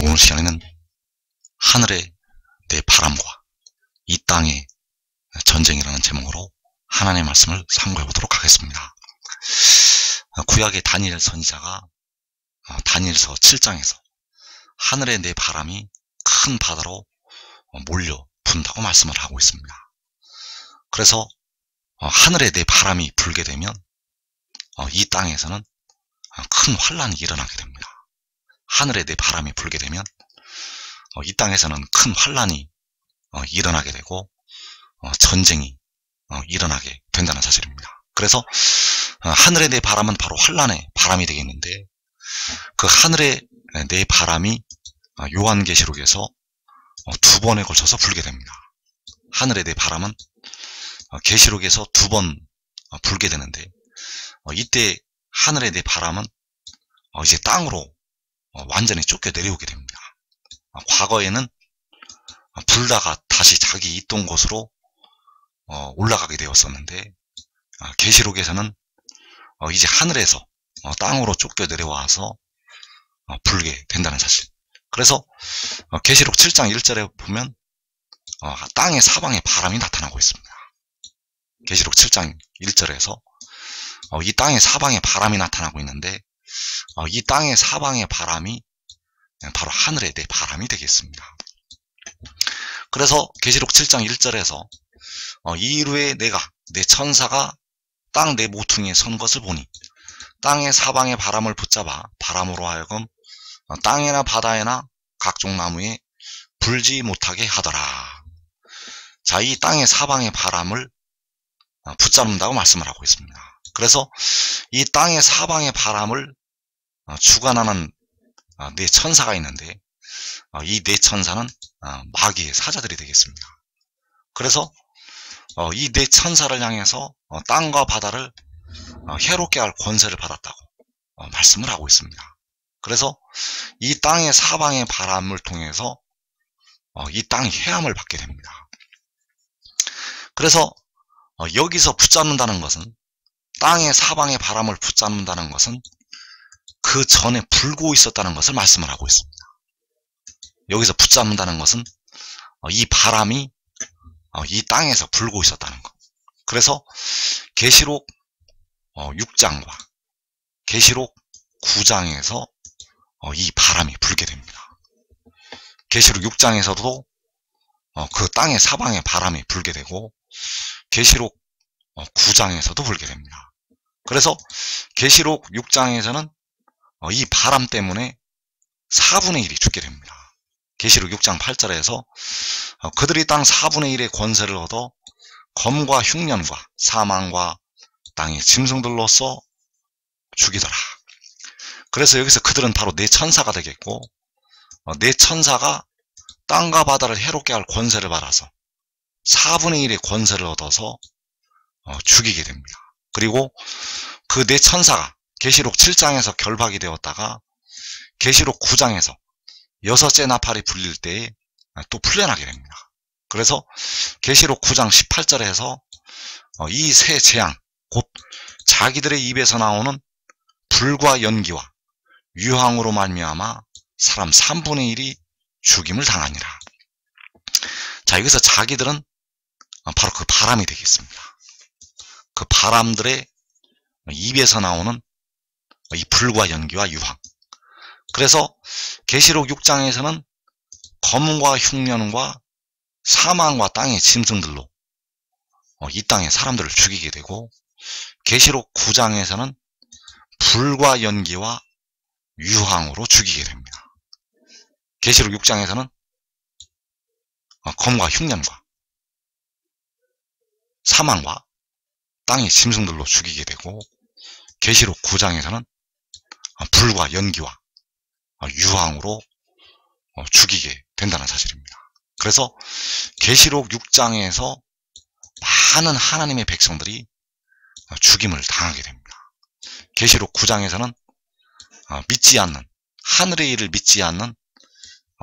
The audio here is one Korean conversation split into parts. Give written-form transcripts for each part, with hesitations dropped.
오늘 시간에는 하늘의 내 바람과 이 땅의 전쟁이라는 제목으로 하나님의 말씀을 상고해 보도록 하겠습니다. 구약의 다니엘 선지자가 다니엘서 7장에서 하늘의 내 바람이 큰 바다로 몰려 분다고 말씀을 하고 있습니다. 그래서 하늘의 내 바람이 불게 되면 이 땅에서는 큰 환란이 일어나게 됩니다. 하늘의 내 바람이 불게 되면 이 땅에서는 큰 환란이 일어나게 되고 전쟁이 일어나게 된다는 사실입니다. 그래서 하늘의 내 바람은 바로 환란의 바람이 되겠는데, 그 하늘의 내 바람이 요한계시록에서 두 번에 걸쳐서 불게 됩니다. 하늘의 내 바람은 계시록에서 두 번 불게 되는데, 이때 하늘의 내 바람은 이제 땅으로 완전히 쫓겨 내려오게 됩니다. 과거에는 불다가 다시 자기 있던 곳으로 올라가게 되었었는데, 계시록에서는 이제 하늘에서 땅으로 쫓겨 내려와서 불게 된다는 사실. 그래서 계시록 7장 1절에 보면 땅의 사방에 바람이 나타나고 있습니다. 계시록 7장 1절에서 이 땅의 사방에 바람이 나타나고 있는데, 이 땅의 사방의 바람이 바로 하늘의 내 바람이 되겠습니다. 그래서 계시록 7장 1절에서 이후에 내가 내 천사가 땅 내 모퉁이에 선 것을 보니 땅의 사방의 바람을 붙잡아 바람으로 하여금 땅이나 바다에나 각종 나무에 불지 못하게 하더라. 자, 이 땅의 사방의 바람을 붙잡는다고 말씀을 하고 있습니다. 그래서 이 땅의 사방의 바람을 주관하는 네 천사가 있는데, 이 네 천사는 마귀의 사자들이 되겠습니다. 그래서 이 네 천사를 향해서 땅과 바다를 해롭게 할 권세를 받았다고 말씀을 하고 있습니다. 그래서 이 땅의 사방의 바람을 통해서 이 땅이 해함을 받게 됩니다. 그래서 여기서 붙잡는다는 것은, 땅의 사방의 바람을 붙잡는다는 것은 그 전에 불고 있었다는 것을 말씀을 하고 있습니다. 여기서 붙잡는다는 것은 이 바람이 이 땅에서 불고 있었다는 것. 그래서 계시록 6장과 계시록 9장에서 이 바람이 불게 됩니다. 계시록 6장에서도 그 땅의 사방에 바람이 불게 되고, 계시록 9장에서도 불게 됩니다. 그래서 계시록 6장에서는 이 바람 때문에 4분의 1이 죽게 됩니다. 계시록 6장 8절에서 그들이 땅 4분의 1의 권세를 얻어 검과 흉년과 사망과 땅의 짐승들로서 죽이더라. 그래서 여기서 그들은 바로 네 천사가 되겠고, 네 천사가 땅과 바다를 해롭게 할 권세를 받아서 4분의 1의 권세를 얻어서 죽이게 됩니다. 그리고 그 네 천사가 계시록 7장에서 결박이 되었다가 계시록 9장에서 여섯째 나팔이 불릴 때에 또 풀려나게 됩니다. 그래서 계시록 9장 18절에서 이 세 재앙, 곧 자기들의 입에서 나오는 불과 연기와 유황으로 말미암아 사람 3분의 1이 죽임을 당하니라. 자, 여기서 자기들은 바로 그 바람이 되겠습니다. 그 바람들의 입에서 나오는 이 불과 연기와 유황. 그래서 계시록 6장에서는 검과 흉년과 사망과 땅의 짐승들로 이 땅의 사람들을 죽이게 되고, 계시록 9장에서는 불과 연기와 유황으로 죽이게 됩니다. 계시록 6장에서는 검과 흉년과 사망과 땅의 짐승들로 죽이게 되고, 계시록 9장에서는 불과 연기와 유황으로 죽이게 된다는 사실입니다. 그래서 계시록 6장에서 많은 하나님의 백성들이 죽임을 당하게 됩니다. 계시록 9장에서는 믿지 않는, 하늘의 일을 믿지 않는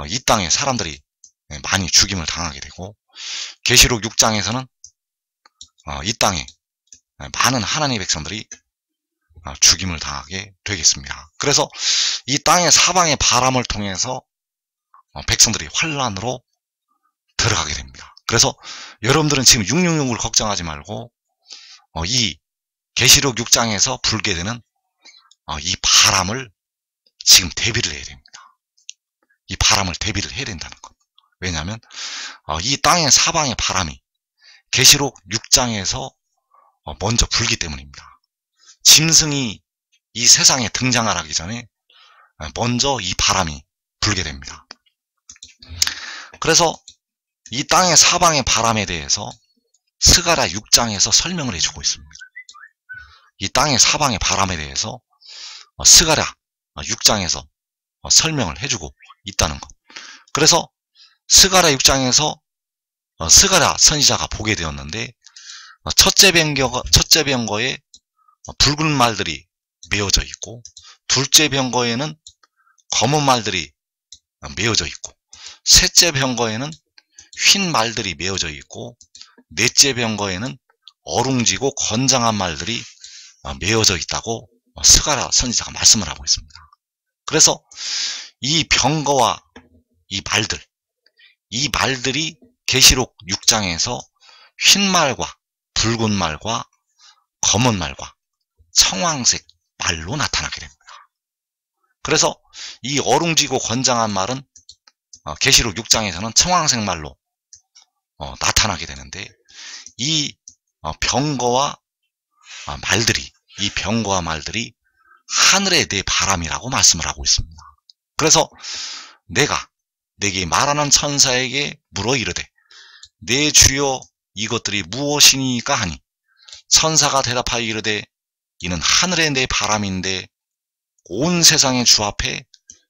이 땅의 사람들이 많이 죽임을 당하게 되고, 계시록 6장에서는 이 땅에 많은 하나님의 백성들이 죽임을 당하게 되겠습니다. 그래서 이 땅의 사방의 바람을 통해서 백성들이 환란으로 들어가게 됩니다. 그래서 여러분들은 지금 666을 걱정하지 말고 이 계시록 6장에서 불게 되는 이 바람을 지금 대비를 해야 됩니다. 이 바람을 대비를 해야 된다는 것. 왜냐하면 이 땅의 사방의 바람이 계시록 6장에서 먼저 불기 때문입니다. 짐승이 이 세상에 등장을 하기 전에 먼저 이 바람이 불게 됩니다. 그래서 이 땅의 사방의 바람에 대해서 스가랴 6장에서 설명을 해주고 있습니다. 이 땅의 사방의 바람에 대해서 스가랴 6장에서 설명을 해주고 있다는 것. 그래서 스가랴 6장에서 스가랴 선지자가 보게 되었는데 첫째 병거에 붉은 말들이 메어져 있고 둘째 병거에는 검은 말들이 메어져 있고 셋째 병거에는 흰 말들이 메어져 있고 넷째 병거에는 어룽지고 건장한 말들이 메어져 있다고 스가랴 선지자가 말씀을 하고 있습니다. 그래서 이 병거와 이 말들이 계시록 6장에서 흰 말과 붉은 말과 검은 말과 청황색 말로 나타나게 됩니다. 그래서 이 어룽지고 건장한 말은 계시록 6장에서는 청황색 말로 나타나게 되는데 이 병거와 말들이 하늘의 내 바람이라고 말씀을 하고 있습니다. 그래서 내가 내게 말하는 천사에게 물어 이르되 내 주여 이것들이 무엇이니까 하니 천사가 대답하여 이르되 이는 하늘의 내 바람인데 온 세상의 주 앞에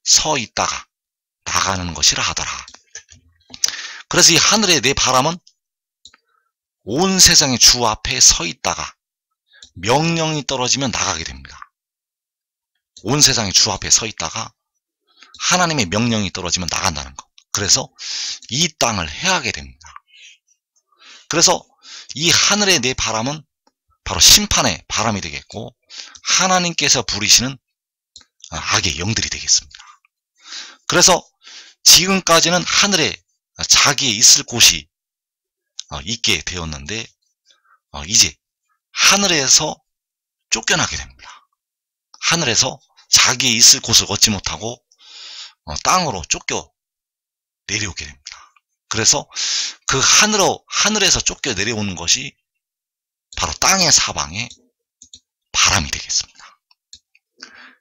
서 있다가 나가는 것이라 하더라. 그래서 이 하늘의 내 바람은 온 세상의 주 앞에 서 있다가 명령이 떨어지면 나가게 됩니다. 온 세상의 주 앞에 서 있다가 하나님의 명령이 떨어지면 나간다는 것. 그래서 이 땅을 해하게 됩니다. 그래서 이 하늘의 내 바람은 바로 심판의 바람이 되겠고 하나님께서 부리시는 악의 영들이 되겠습니다. 그래서 지금까지는 하늘에 자기의 있을 곳이 있게 되었는데 이제 하늘에서 쫓겨나게 됩니다. 하늘에서 자기의 있을 곳을 얻지 못하고 땅으로 쫓겨 내려오게 됩니다. 그래서 그 하늘에서 쫓겨 내려오는 것이 바로 땅의 사방의 바람이 되겠습니다.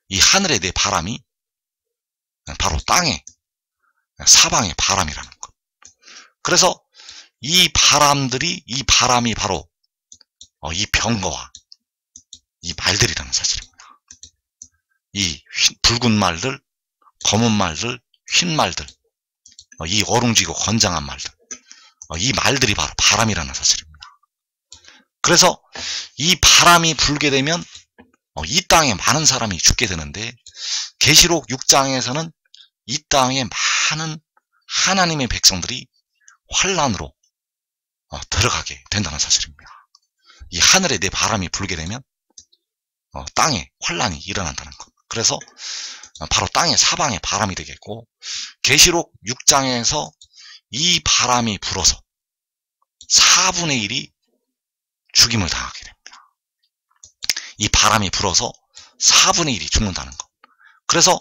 이 하늘의 내 바람이 바로 땅의 사방의 바람이라는 것. 그래서 이 바람이 바로 이 병거와 이 말들이라는 사실입니다. 이 붉은 말들, 검은 말들, 흰 말들, 이 어룽지고 건장한 말들, 이 말들이 바로 바람이라는 사실입니다. 그래서 이 바람이 불게 되면 이 땅에 많은 사람이 죽게 되는데 계시록 6장에서는 이 땅에 많은 하나님의 백성들이 환란으로 들어가게 된다는 사실입니다. 이 하늘에 내 바람이 불게 되면 땅에 환란이 일어난다는 것. 그래서 바로 땅의 사방의 바람이 되겠고 계시록 6장에서 이 바람이 불어서 4분의 1이 죽임을 당하게 됩니다. 이 바람이 불어서 4분의 1이 죽는다는 것. 그래서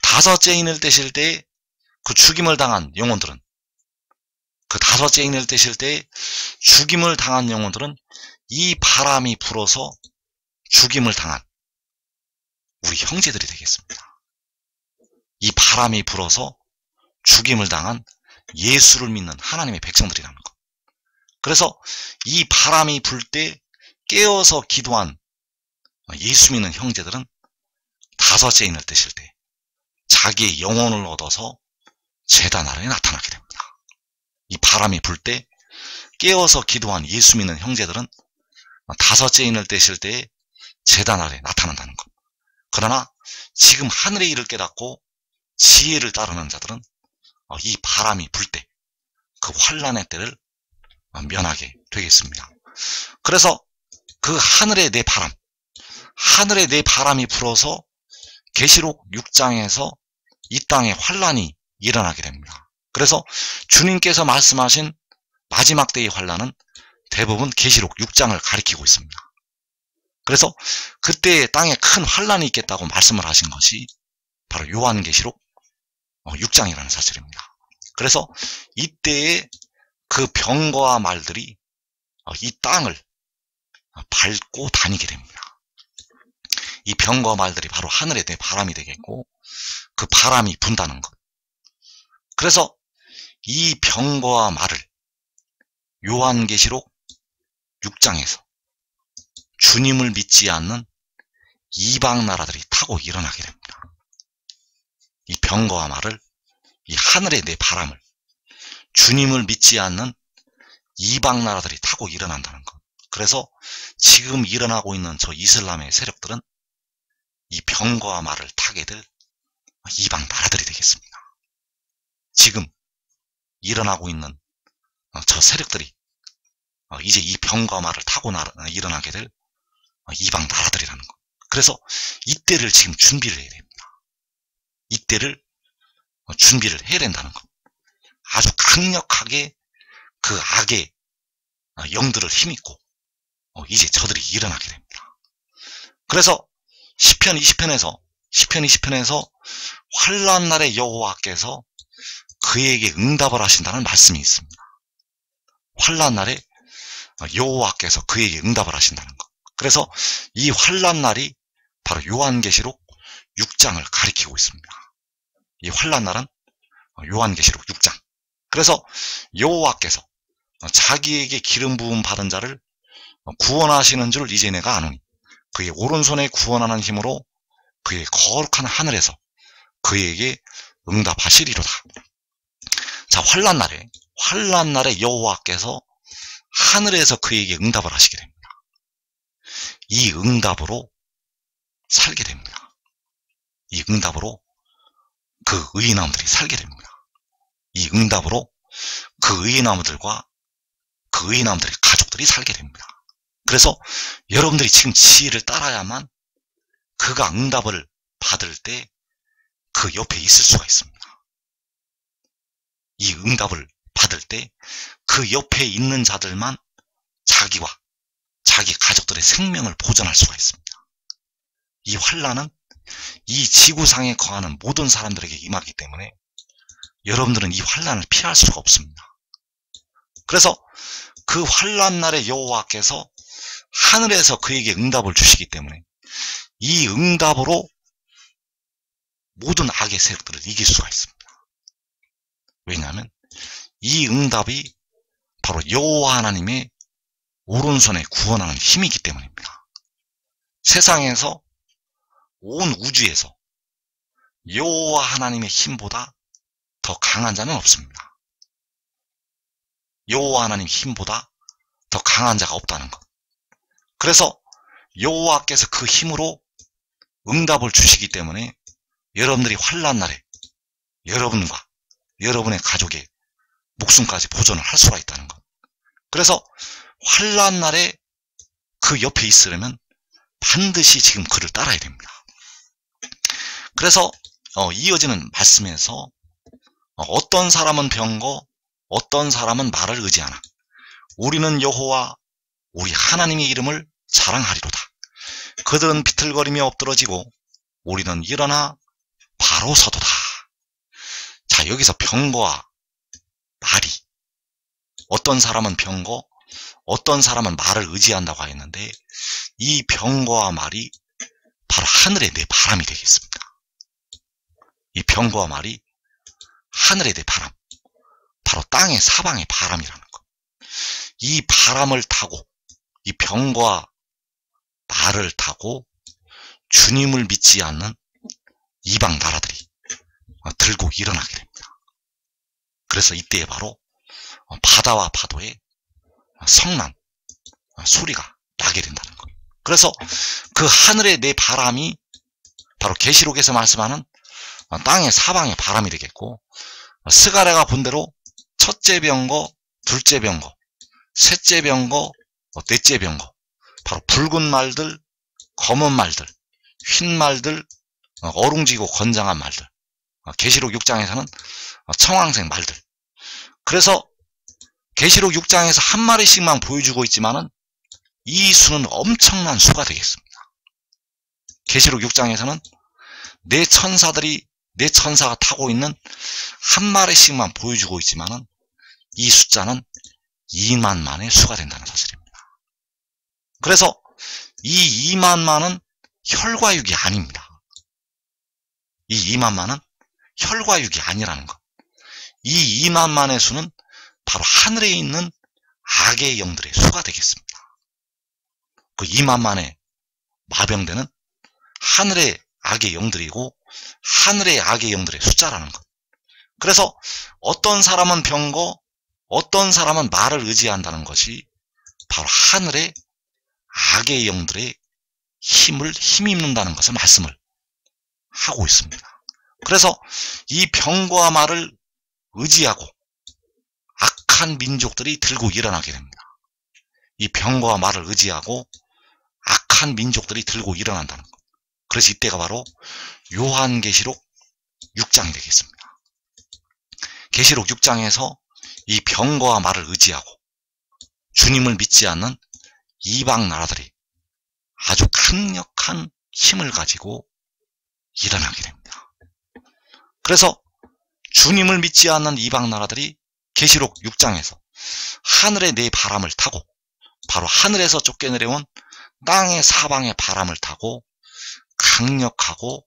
다섯째 인을 떼실 때 그 죽임을 당한 영혼들은 그 다섯째 인을 떼실 때 죽임을 당한 영혼들은 이 바람이 불어서 죽임을 당한 우리 형제들이 되겠습니다. 이 바람이 불어서 죽임을 당한 예수를 믿는 하나님의 백성들이라는 것. 그래서 이 바람이 불 때 깨어서 기도한 예수 믿는 형제들은 다섯째 인을 떼실 때 자기의 영혼을 얻어서 제단 아래에 나타나게 됩니다. 이 바람이 불 때 깨어서 기도한 예수 믿는 형제들은 다섯째 인을 떼실 때 제단 아래에 나타난다는 것. 그러나 지금 하늘의 일을 깨닫고 지혜를 따르는 자들은 이 바람이 불 때 그 환란의 때를 면하게 되겠습니다. 그래서 그 하늘의 내 바람이 불어서 계시록 6장에서 이 땅에 환란이 일어나게 됩니다. 그래서 주님께서 말씀하신 마지막 때의 환란은 대부분 계시록 6장을 가리키고 있습니다. 그래서 그때 땅에 큰 환란이 있겠다고 말씀을 하신 것이 바로 요한계시록 6장이라는 사실입니다. 그래서 이때에 그 병거와 말들이 이 땅을 밟고 다니게 됩니다. 이 병거와 말들이 바로 하늘에 내 바람이 되겠고 그 바람이 분다는 것. 그래서 이 병거와 말을 요한계시록 6장에서 주님을 믿지 않는 이방 나라들이 타고 일어나게 됩니다. 이 병거와 말을, 이 하늘에 내 바람을 주님을 믿지 않는 이방 나라들이 타고 일어난다는 것. 그래서 지금 일어나고 있는 저 이슬람의 세력들은 이 병거와 말을 타게 될 이방 나라들이 되겠습니다. 지금 일어나고 있는 저 세력들이 이제 이 병거와 말을 타고 일어나게 될 이방 나라들이라는 것. 그래서 이때를 지금 준비를 해야 됩니다. 이때를 준비를 해야 된다는 것. 아주 강력하게 그 악의 영들을 힘입고 이제 저들이 일어나게 됩니다. 그래서 시편 20편에서 환난 날에 여호와께서 그에게 응답을 하신다는 말씀이 있습니다. 환난 날에 여호와께서 그에게 응답을 하신다는 것. 그래서 이 환난 날이 바로 요한계시록 6장을 가리키고 있습니다. 이 환난 날은 요한계시록 6장. 그래서 여호와께서 자기에게 기름 부음 받은 자를 구원하시는 줄 이제 내가 아노니 그의 오른손에 구원하는 힘으로 그의 거룩한 하늘에서 그에게 응답하시리로다. 자, 환난 날에 여호와께서 하늘에서 그에게 응답을 하시게 됩니다. 이 응답으로 살게 됩니다. 이 응답으로 그 의인아무들이 살게 됩니다. 이 응답으로 그 의인아무들과 그 의인아무들의 가족들이 살게 됩니다. 그래서 여러분들이 지금 지혜를 따라야만 그가 응답을 받을 때 그 옆에 있을 수가 있습니다. 이 응답을 받을 때 그 옆에 있는 자들만 자기와 자기 가족들의 생명을 보존할 수가 있습니다. 이 환난은 이 지구상에 거하는 모든 사람들에게 임하기 때문에 여러분들은 이 환난을 피할 수가 없습니다. 그래서 그 환난 날에 여호와께서 하늘에서 그에게 응답을 주시기 때문에 이 응답으로 모든 악의 세력들을 이길 수가 있습니다. 왜냐하면 이 응답이 바로 여호와 하나님의 오른손에 구원하는 힘이기 때문입니다. 세상에서 온 우주에서 여호와 하나님의 힘보다 더 강한 자는 없습니다. 여호와 하나님의 힘보다 더 강한 자가 없다는 것. 그래서 여호와께서 그 힘으로 응답을 주시기 때문에 여러분들이 환난 날에 여러분과 여러분의 가족의 목숨까지 보존을 할 수가 있다는 것. 그래서 환난 날에 그 옆에 있으려면 반드시 지금 그를 따라야 됩니다. 그래서 이어지는 말씀에서 어떤 사람은 병거, 어떤 사람은 말을 의지하나 우리는 여호와 우리 하나님의 이름을 자랑하리로다. 그들은 비틀거리며 엎드러지고 우리는 일어나 바로 서도다. 자, 여기서 병거와 말이, 어떤 사람은 병거, 어떤 사람은 말을 의지한다고 했는데 이 병거와 말이 바로 하늘의 내 바람이 되겠습니다. 이 병거와 말이 하늘의 내 바람, 바로 땅의 사방의 바람이라는 것. 이 바람을 타고, 이 병거와 말을 타고 주님을 믿지 않는 이방 나라들이 들고 일어나게 됩니다. 그래서 이때에 바로 바다와 파도의 성난 소리가 나게 된다는 것. 그래서 그 하늘의 내 바람이 바로 계시록에서 말씀하는 땅의 사방의 바람이 되겠고, 스가랴가 본 대로 첫째 병거, 둘째 병거, 셋째 병거, 넷째 병거, 바로 붉은 말들, 검은 말들, 흰 말들, 어룽지고 건장한 말들. 계시록 6장에서는 청황색 말들. 그래서 계시록 6장에서 한 마리씩만 보여주고 있지만은 이 수는 엄청난 수가 되겠습니다. 계시록 6장에서는 네 천사가 타고 있는 한 마리씩만 보여주고 있지만은 이 숫자는 2만만의 수가 된다는 사실입니다. 그래서 이 2만만은 혈과육이 아닙니다. 이 2만만은 혈과육이 아니라는 것. 이 2만만의 수는 바로 하늘에 있는 악의 영들의 수가 되겠습니다. 그 2만만의 마병대는 하늘의 악의 영들이고 하늘의 악의 영들의 숫자라는 것. 그래서 어떤 사람은 병거, 어떤 사람은 말을 의지한다는 것이 바로 하늘의 악의 영들의 힘입는다는 것을 말씀을 하고 있습니다. 그래서 이 병거와 말을 의지하고 악한 민족들이 들고 일어나게 됩니다. 이 병거와 말을 의지하고 악한 민족들이 들고 일어난다는 것. 그래서 이때가 바로 요한계시록 6장이 되겠습니다. 계시록 6장에서 이 병거와 말을 의지하고 주님을 믿지 않는 이방 나라들이 아주 강력한 힘을 가지고 일어나게 됩니다. 그래서 주님을 믿지 않는 이방 나라들이 계시록 6장에서 하늘의 네 바람을 타고 바로 하늘에서 쫓겨내려온 땅의 사방의 바람을 타고 강력하고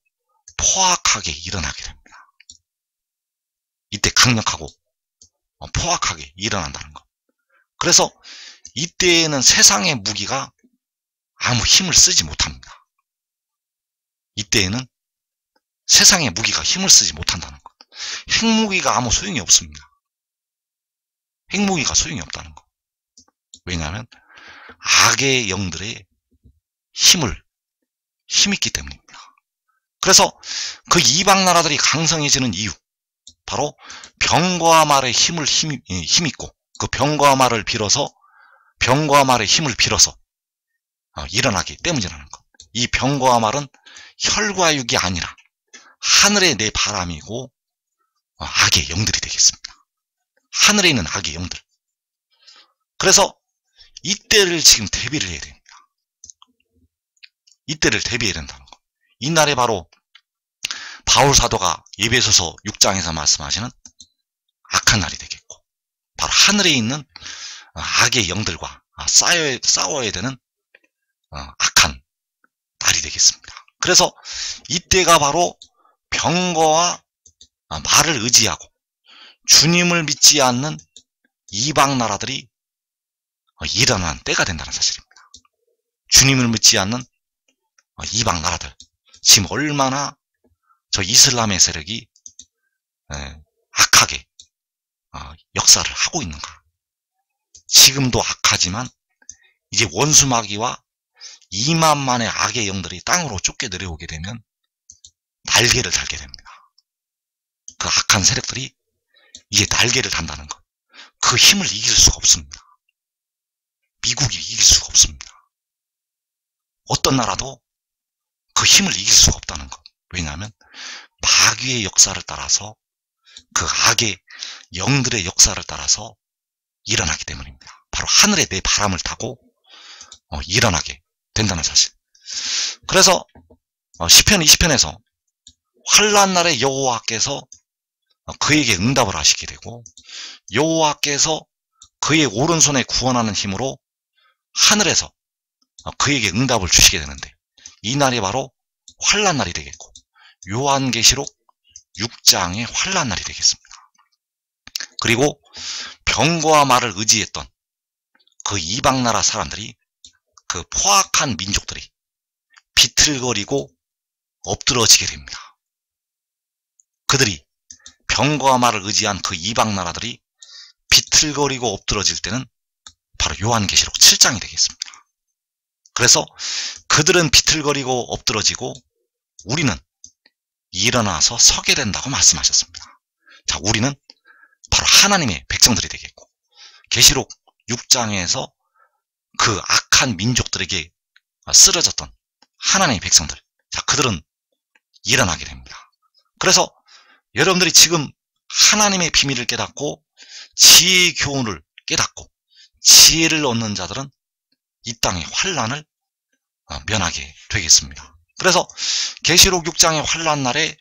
포악하게 일어나게 됩니다. 이때 강력하고 포악하게 일어난다는 것. 그래서 이때에는 세상의 무기가 아무 힘을 쓰지 못합니다. 이때에는 세상의 무기가 힘을 쓰지 못한다는 것. 핵무기가 아무 소용이 없습니다. 핵무기가 소용이 없다는 것. 왜냐하면 악의 영들의 힘있기 때문입니다. 그래서 그 이방 나라들이 강성해지는 이유, 바로 병거와 말의 힘있고 그 병거와 말의 힘을 빌어서 일어나기 때문이라는 것. 이 병거와 말은 혈과 육이 아니라 하늘의 내 바람이고 악의 영들이 되겠습니다. 하늘에 있는 악의 영들. 그래서 이때를 지금 대비를 해야 됩니다. 이때를 대비해야 된다는 것. 이날에 바로 바울 사도가 에베소서 6장에서 말씀하시는 악한 날이 되겠고, 바로 하늘에 있는 악의 영들과 싸워야 되는 악한 날이 되겠습니다. 그래서 이때가 바로 병거와 말을 의지하고 주님을 믿지 않는 이방 나라들이 일어나는 때가 된다는 사실입니다. 주님을 믿지 않는 이방 나라들, 지금 얼마나 저 이슬람의 세력이 악하게 역사를 하고 있는가. 지금도 악하지만 이제 원수마귀와 2만만의 악의 영들이 땅으로 쫓겨 내려오게 되면 날개를 달게 됩니다. 그 악한 세력들이 이제 날개를 단다는 것. 그 힘을 이길 수가 없습니다. 미국이 이길 수가 없습니다. 어떤 나라도 그 힘을 이길 수가 없다는 것. 왜냐하면 마귀의 역사를 따라서, 그 악의 영들의 역사를 따라서 일어나기 때문입니다. 바로 하늘에 내 바람을 타고 일어나게 된다는 사실. 그래서 시편 20편에서 환난 날에 여호와께서 그에게 응답을 하시게 되고, 여호와께서 그의 오른손에 구원하는 힘으로 하늘에서 그에게 응답을 주시게 되는데, 이 날이 바로 환난 날이 되겠고, 요한계시록 6장의 환난 날이 되겠습니다. 그리고 병거와 말을 의지했던 그 이방 나라 사람들이, 그 포악한 민족들이 비틀거리고 엎드러지게 됩니다. 그들이 병거와 말을 의지한 그 이방 나라들이 비틀거리고 엎드러질 때는 바로 요한계시록 7장이 되겠습니다. 그래서 그들은 비틀거리고 엎드러지고 우리는 일어나서 서게 된다고 말씀하셨습니다. 자, 우리는 바로 하나님의 백성들이 되겠고, 계시록 6장에서 그 악한 민족들에게 쓰러졌던 하나님의 백성들, 자, 그들은 일어나게 됩니다. 그래서 여러분들이 지금 하나님의 비밀을 깨닫고 지혜의 교훈을 깨닫고 지혜를 얻는 자들은 이 땅의 환난을 면하게 되겠습니다. 그래서 계시록 6장의 환난 날에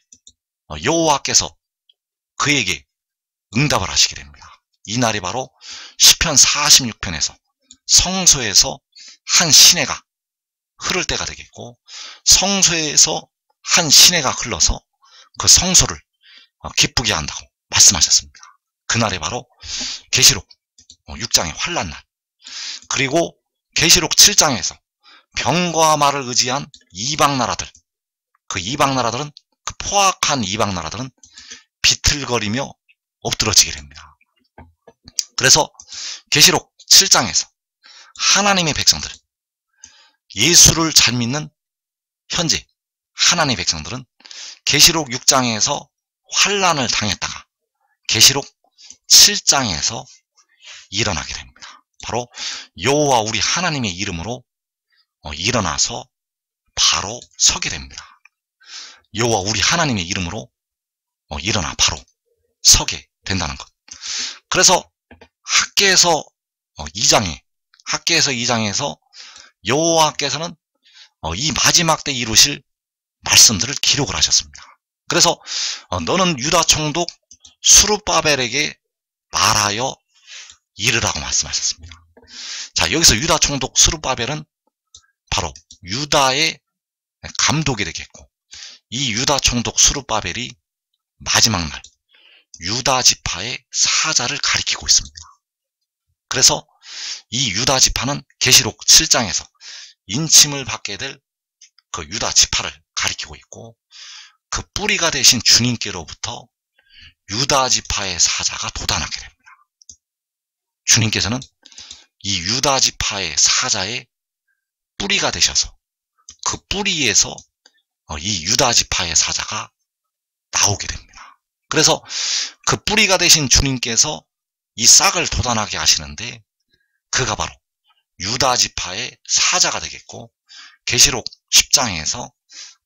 여호와께서 그에게 응답을 하시게 됩니다. 이 날이 바로 시편 46편에서 성소에서 한 시내가 흐를 때가 되겠고, 성소에서 한 시내가 흘러서 그 성소를 기쁘게 한다고 말씀하셨습니다. 그날이 바로 계시록 6장의 환난 날. 그리고 계시록 7장에서 병과 말을 의지한 이방 나라들, 그 이방 나라들은, 그 포악한 이방 나라들은 비틀거리며 엎드러지게 됩니다. 그래서 계시록 7장에서 하나님의 백성들, 예수를 잘 믿는 현재 하나님의 백성들은 계시록 6장에서 환난을 당했다가 계시록 7장에서 일어나게 됩니다. 바로 여호와 우리 하나님의 이름으로 일어나서 바로 서게 됩니다. 여호와 우리 하나님의 이름으로 일어나 바로 서게 된다는 것. 그래서 학개서 2장에서 여호와께서는 이 마지막 때 이루실 말씀들을 기록을 하셨습니다. 그래서 너는 유다 총독 수룹바벨에게 말하여 이르라고 말씀하셨습니다. 자, 여기서 유다 총독 수룹바벨은 바로 유다의 감독이 되겠고, 이 유다 총독 수룹바벨이 마지막 날 유다 지파의 사자를 가리키고 있습니다. 그래서 이 유다 지파는 계시록 7장에서 인침을 받게 될 그 유다 지파를 가리키고 있고, 그 뿌리가 되신 주님께로부터 유다 지파의 사자가 돋아나게 됩니다. 주님께서는 이 유다 지파의 사자의 뿌리가 되셔서 그 뿌리에서 이 유다 지파의 사자가 나오게 됩니다. 그래서 그 뿌리가 되신 주님께서 이 싹을 돋아나게 하시는데, 그가 바로 유다 지파의 사자가 되겠고, 계시록 10장에서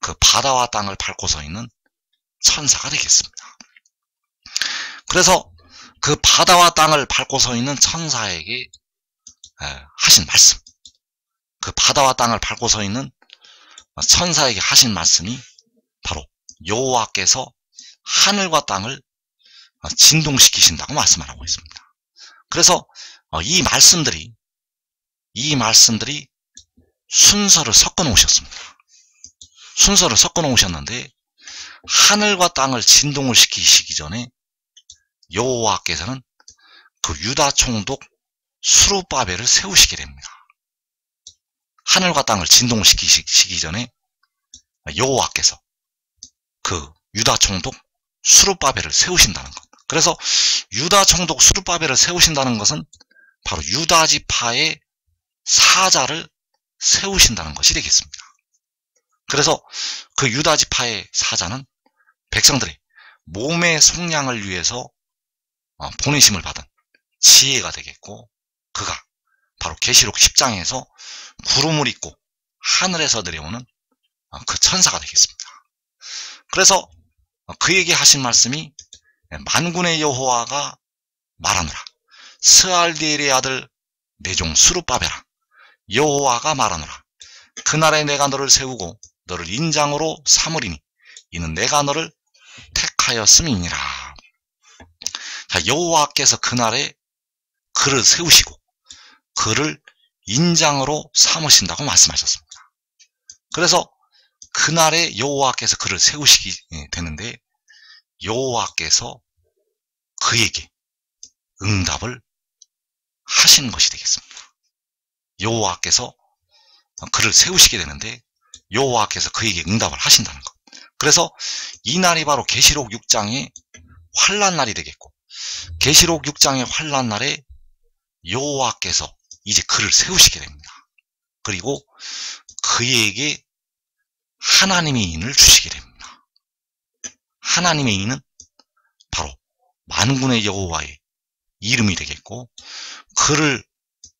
그 바다와 땅을 밟고 서 있는 천사가 되겠습니다. 그래서 그 바다와 땅을 밟고 서 있는 천사에게 하신 말씀, 그 바다와 땅을 밟고 서 있는 천사에게 하신 말씀이 바로 여호와께서 하늘과 땅을 진동시키신다고 말씀을 하고 있습니다. 그래서 이 말씀들이 순서를 섞어 놓으셨습니다. 순서를 섞어 놓으셨는데, 하늘과 땅을 진동을 시키시기 전에 여호와께서는 그 유다 총독 수룹바벨을 세우시게 됩니다. 하늘과 땅을 진동을 시키시기 전에 여호와께서 그 유다 총독 수룹바벨을 세우신다는 것. 그래서 유다 총독 수룹바벨을 세우신다는 것은 바로 유다 지파의 사자를 세우신다는 것이 되겠습니다. 그래서 그 유다 지파의 사자는 백성들의 몸의 속량을 위해서 보내심을 받은 지혜가 되겠고, 그가 바로 계시록 10장에서 구름을 입고 하늘에서 내려오는 그 천사가 되겠습니다. 그래서 그에게 하신 말씀이 만군의 여호와가 말하노라. 스알디엘의 아들 내 종 수룹바벨아, 여호와가 말하노라. 그날에 내가 너를 세우고 너를 인장으로 삼으리니 이는 내가 너를 택하였음이니라. 자, 여호와께서 그날에 그를 세우시고 그를 인장으로 삼으신다고 말씀하셨습니다. 그래서 그날에 여호와께서 그를 세우시게 되는데, 여호와께서 그에게 응답을 하시는 것이 되겠습니다. 여호와께서 그를 세우시게 되는데, 여호와께서 그에게 응답을 하신다는 것. 그래서 이 날이 바로 계시록 6장의 환난 날이 되겠고, 계시록 6장의 환난 날에 여호와께서 이제 그를 세우시게 됩니다. 그리고 그에게 하나님의 인을 주시게 됩니다. 하나님의 인은 바로 만군의 여호와의 이름이 되겠고, 그를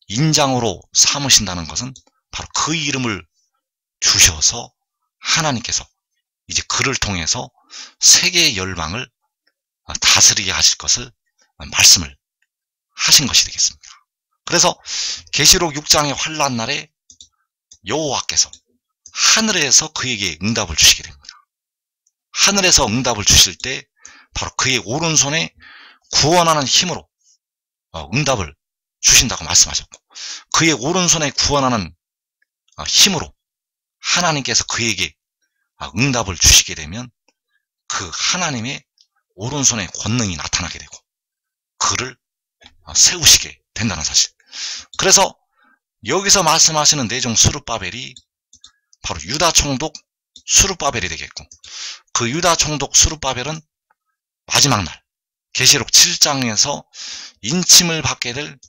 인장으로 삼으신다는 것은 바로 그 이름을 주셔서 하나님께서 이제 그를 통해서 세계의 열방을 다스리게 하실 것을 말씀을 하신 것이 되겠습니다. 그래서 계시록 6장의 환란 날에 여호와께서 하늘에서 그에게 응답을 주시게 됩니다. 하늘에서 응답을 주실 때 바로 그의 오른손에 구원하는 힘으로 응답을 주신다고 말씀하셨고, 그의 오른손에 구원하는 힘으로 하나님께서 그에게 응답을 주시게 되면 그 하나님의 오른손의 권능이 나타나게 되고 그를 세우시게 된다는 사실. 그래서 여기서 말씀하시는 내종 스룹바벨이 바로 유다 총독 스룹바벨이 되겠고, 그 유다 총독 스룹바벨은 마지막 날 계시록 7장에서 인침을 받게 될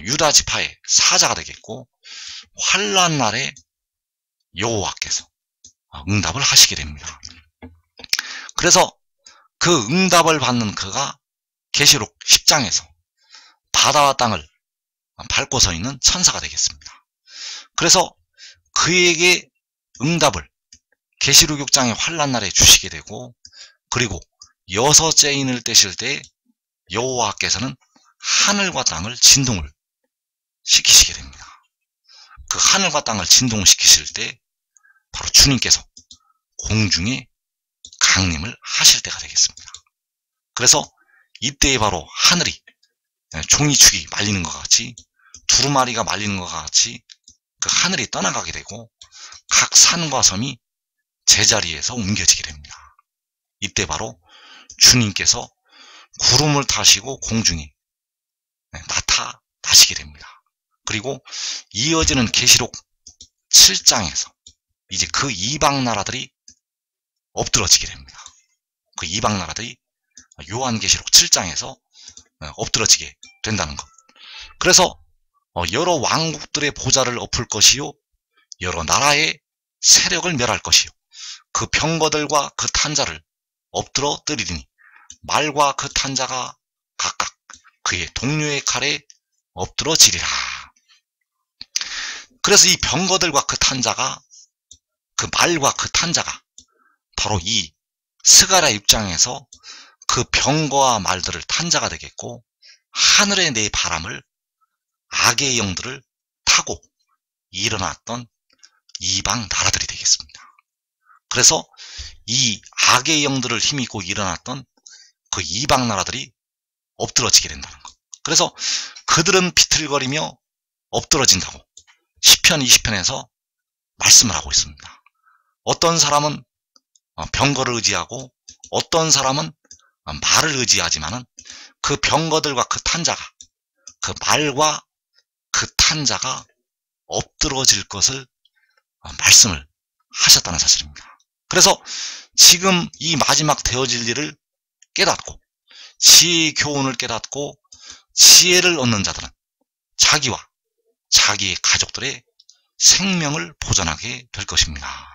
유다 지파의 사자가 되겠고, 환란 날에 여호와께서 응답을 하시게 됩니다. 그래서 그 응답을 받는 그가 계시록 10장에서 바다와 땅을 밟고 서 있는 천사가 되겠습니다. 그래서 그에게 응답을 계시록 6장의 환란 날에 주시게 되고, 그리고 여섯째 인을 떼실 때 여호와께서는 하늘과 땅을 진동을 시키시게 됩니다. 그 하늘과 땅을 진동시키실 때 바로 주님께서 공중에 강림을 하실 때가 되겠습니다. 그래서 이때에 바로 하늘이 종이축이 말리는 것 같이, 두루마리가 말리는 것 같이 그 하늘이 떠나가게 되고 각 산과 섬이 제자리에서 옮겨지게 됩니다. 이때 주님께서 구름을 타시고 공중에 나타나시게 됩니다. 그리고 이어지는 계시록 7장에서 이제 그 이방 나라들이 엎드러지게 됩니다. 그 이방 나라들이 요한계시록 7장에서 엎드러지게 된다는 것. 그래서 여러 왕국들의 보좌를 엎을 것이요, 여러 나라의 세력을 멸할 것이요, 그 병거들과 그 탄자를 엎드러뜨리리니 말과 그 탄자가 각각 그의 동료의 칼에 엎드러지리라. 그래서 이 병거들과 그 탄자가, 그 말과 그 탄자가 바로 이 스가랴 6장에서 그 병거와 말들을 탄자가 되겠고, 하늘의 네 바람을, 악의 영들을 타고 일어났던 이방 나라들이 되겠습니다. 그래서 이 악의 영들을 힘입고 일어났던 그 이방 나라들이 엎드러지게 된다는 것. 그래서 그들은 비틀거리며 엎드러진다고 시편 20편에서 말씀을 하고 있습니다. 어떤 사람은 병거를 의지하고 어떤 사람은 말을 의지하지만은 그 병거들과 그 탄자가, 그 말과 그 탄자가 엎드러질 것을 말씀을 하셨다는 사실입니다. 그래서 지금 이 마지막 되어질 일을 깨닫고 지혜의 교훈을 깨닫고 지혜를 얻는 자들은 자기와 자기의 가족들의 생명을 보존하게 될 것입니다.